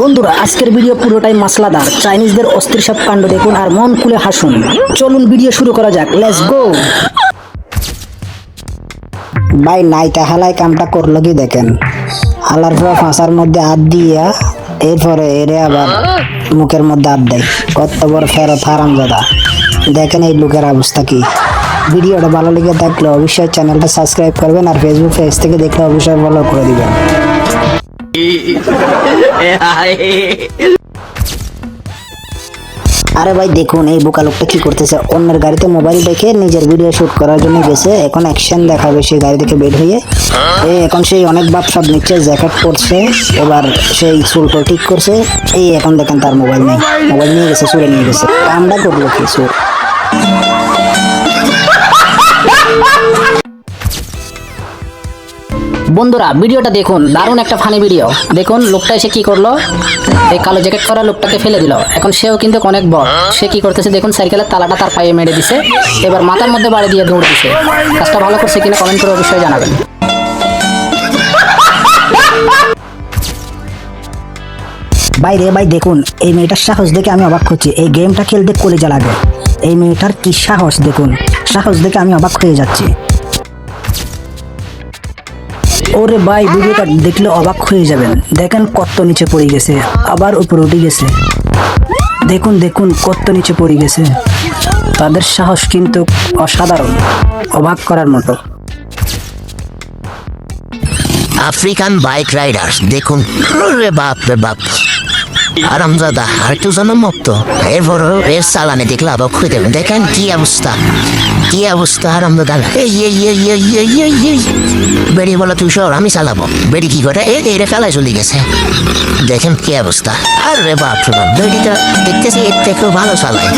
বন্ধুরা আজকের ভিডিও পুরোটাই মশলাদার। চাইনিজদের অস্থির সব কাণ্ড দেখুন আর মন খুলে হাসুন। চলুন ভিডিও শুরু করা যাক, লেটস গো। ভাই নাইতা হালাই কামটা করলো কি দেখেন, হালার পর ফাঁসার মধ্যে হাত দিয়া এরপরে এরে আবার মুখের মধ্যে হাত দেয়। কত বড় ফেরত হারামজাদা। দেখেন এই লোকের অবস্থা কি। ভিডিওটা ভালো লেগে থাকলে অবশ্যই চ্যানেলটা সাবস্ক্রাইব করবেন আর ফেসবুক পেজ থেকে দেখলে অবশ্যই ফলো করে দিবেন। আরে ভাই দেখুন এই বোকা লোকটা কি করতেছে, অন্যের গাড়িতে মোবাইল রেখে নিজের ভিডিও শুট করার জন্য গেছে। এখন অ্যাকশন দেখাবে সেই গাড়ি থেকে বের হয়ে। এখন সেই অনেক বাপ সব নিচ্ছে, জ্যাকেট পরছে, এবার সেই চুলটা ঠিক করছে। এই এখন দেখেন তার মোবাইল নেই, মোবাইল নিয়ে গেছে, চুরে নিয়ে গেছে। কামটা করলো কি চুর। বন্ধুরা ভিডিওটা দেখুন, দারুণ একটা ফানি ভিডিও। দেখুন লোকটা এসে কি করলো, এই কালো জ্যাকেট পরা লোকটাকে ফেলে দিল। এখন সেও কিন্তু অনেক বড়, সে কি করতেছে দেখুন, সাইকেলের তালাটা তার পায়ে মেরে দিছে, এবার মাথার মধ্যে বাড়ি দিয়ে দৌড় দিছে। কাজটা ভালো করছে কিনা কমেন্ট করে অবশ্যই জানাবেন। ভাই রে ভাই দেখুন এই মেয়েটার সাহস দেখে আমি অবাক হচ্ছি। এই গেমটা খেলতে কলেজা লাগে। এই মেয়েটার কি সাহস দেখুন, সাহস দেখে আমি অবাক হয়ে যাচ্ছি। ওরে ভাই ভিডিওটা দেখলে অবাক হয়ে যাবেন। দেখেন কত নিচে পড়ে গেছে, আবার উপরে উঠে গেছে। দেখুন দেখুন কত নিচে পড়ে গেছে। তাদের সাহস কিন্তু অসাধারণ, অবাক করার মতো। আফ্রিকান বাইক রাইডার দেখুন, রে বাপ রে বাপ, আরামজাদা আর একটু জনমুক্ত। এরপরও এর চালানে দেখলে অবাক হয়ে যাবেন। দেখেন কি অবস্থা, কি অবস্থা আরামজাদা। বেরিয়ে বলো তুই সর, আমি চালাবো। বেরি কি করে এরে ফেলায় চলে গেছে। দেখেন কি অবস্থা। আর রে বাপ রে বাপ, বেরিটা দেখতেছি এর থেকেও ভালো চালায়।